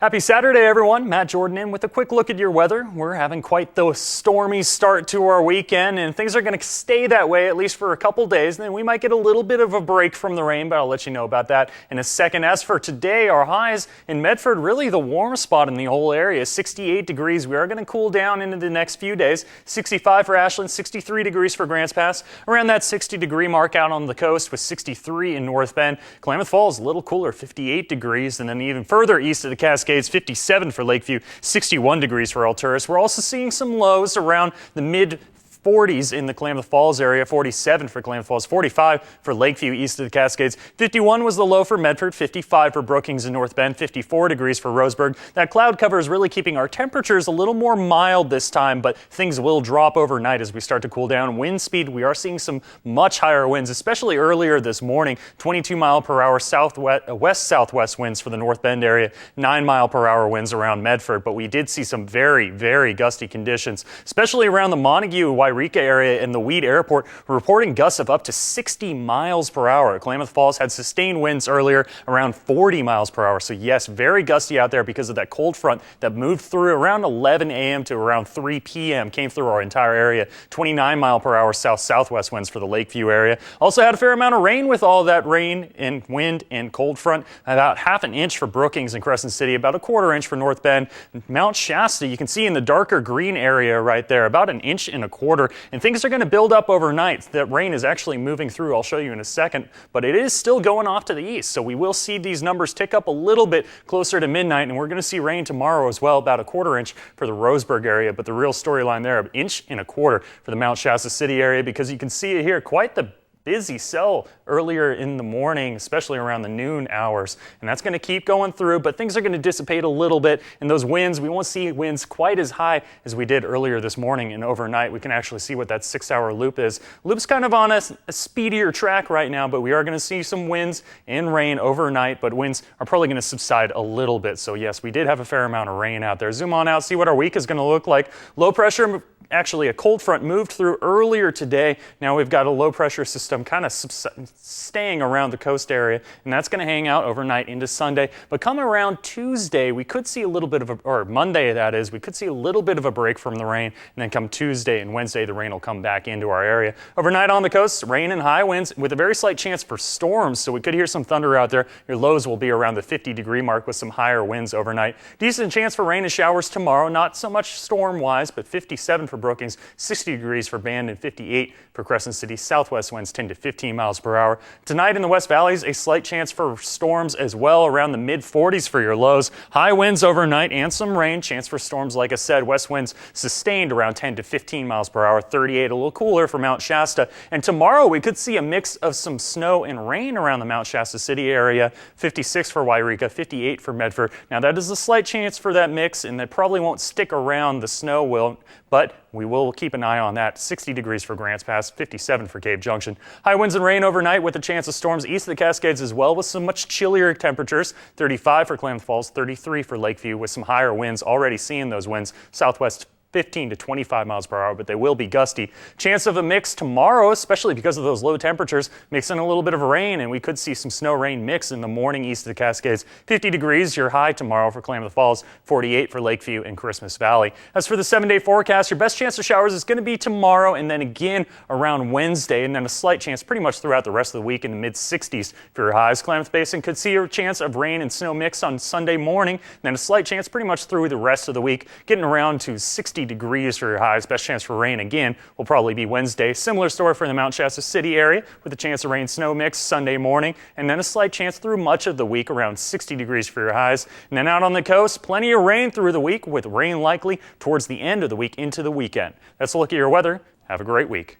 Happy Saturday, everyone. Matt Jordan in with a quick look at your weather. We're having quite the stormy start to our weekend, and things are going to stay that way at least for a couple days. And then we might get a little bit of a break from the rain, but I'll let you know about that in a second. As for today, our highs in Medford, really the warmest spot in the whole area, 68 degrees. We are going to cool down into the next few days. 65 for Ashland, 63 degrees for Grants Pass, around that 60-degree mark out on the coast with 63 in North Bend. Klamath Falls, a little cooler, 58 degrees, and then even further east of the Cascades, 57 for Lakeview, 61 degrees for Alturas. We're also seeing some lows around the mid 40s in the Klamath Falls area, 47 for Klamath Falls, 45 for Lakeview east of the Cascades. 51 was the low for Medford, 55 for Brookings and North Bend, 54 degrees for Roseburg. That cloud cover is really keeping our temperatures a little more mild this time, but things will drop overnight as we start to cool down. Wind speed, we are seeing some much higher winds, especially earlier this morning. 22 mile per hour west-southwest winds for the North Bend area, 9 mile per hour winds around Medford, but we did see some very, very gusty conditions, especially around the Montague, Wairika area and the Weed Airport, reporting gusts of up to 60 miles per hour. Klamath Falls had sustained winds earlier around 40 miles per hour. So yes, very gusty out there because of that cold front that moved through around 11 a.m. to around 3 p.m. came through our entire area. 29 mile per hour south-southwest winds for the Lakeview area. Also had a fair amount of rain with all that rain and wind and cold front. About half an inch for Brookings and Crescent City, about a quarter inch for North Bend. Mount Shasta, you can see in the darker green area right there, about an inch and a quarter. And things are going to build up overnight. That rain is actually moving through. I'll show you in a second, but it is still going off to the east. So we will see these numbers tick up a little bit closer to midnight, and we're going to see rain tomorrow as well, about a quarter inch for the Roseburg area. But the real storyline there, an inch and a quarter for the Mount Shasta City area, because you can see it here, quite the busy cell earlier in the morning, especially around the noon hours, and that's going to keep going through, but things are going to dissipate a little bit, and those winds, we won't see winds quite as high as we did earlier this morning, and overnight we can actually see what that 6-hour loop is. Loop's kind of on a speedier track right now, but we are going to see some winds and rain overnight, but winds are probably going to subside a little bit. So yes, we did have a fair amount of rain out there. Zoom on out, see what our week is going to look like. Low pressure, actually a cold front moved through earlier today. Now we've got a low pressure system kind of staying around the coast area, and that's going to hang out overnight into Sunday. But come around Tuesday, we could see a little bit of or Monday that is, we could see a little bit of a break from the rain, and then come Tuesday and Wednesday, the rain will come back into our area. Overnight on the coast, rain and high winds with a very slight chance for storms, so we could hear some thunder out there. Your lows will be around the 50-degree mark with some higher winds overnight. Decent chance for rain and showers tomorrow, not so much storm-wise, but 57 for Brookings, 60 degrees for Band, and 58 for Crescent City. Southwest winds 10 to 15 miles per hour. Tonight in the West Valleys, a slight chance for storms as well, around the mid-40s for your lows. High winds overnight and some rain. Chance for storms, like I said, west winds sustained around 10 to 15 miles per hour. 38, a little cooler for Mount Shasta. And tomorrow we could see a mix of some snow and rain around the Mount Shasta City area. 56 for Wairika, 58 for Medford. Now that is a slight chance for that mix, and that probably won't stick around. The snow will, but we will keep an eye on that. 60 degrees for Grants Pass, 57 for Cave Junction. High winds and rain overnight with a chance of storms east of the Cascades as well, with some much chillier temperatures. 35 for Klamath Falls, 33 for Lakeview, with some higher winds. Already seeing those winds southwest 15 to 25 miles per hour, but they will be gusty. Chance of a mix tomorrow, especially because of those low temperatures, mixing a little bit of rain, and we could see some snow-rain mix in the morning east of the Cascades. 50 degrees, your high tomorrow for Klamath Falls, 48 for Lakeview and Christmas Valley. As for the 7-day forecast, your best chance of showers is going to be tomorrow, and then again around Wednesday, and then a slight chance pretty much throughout the rest of the week in the mid-60s for your highs. Klamath Basin could see a chance of rain and snow mix on Sunday morning, and then a slight chance pretty much through the rest of the week, getting around to 60 degrees for your highs. Best chance for rain again will probably be Wednesday. Similar story for the Mount Shasta City area with a chance of rain snow mix Sunday morning, and then a slight chance through much of the week around 60 degrees for your highs. And then out on the coast, plenty of rain through the week, with rain likely towards the end of the week into the weekend. That's a look at your weather. Have a great week.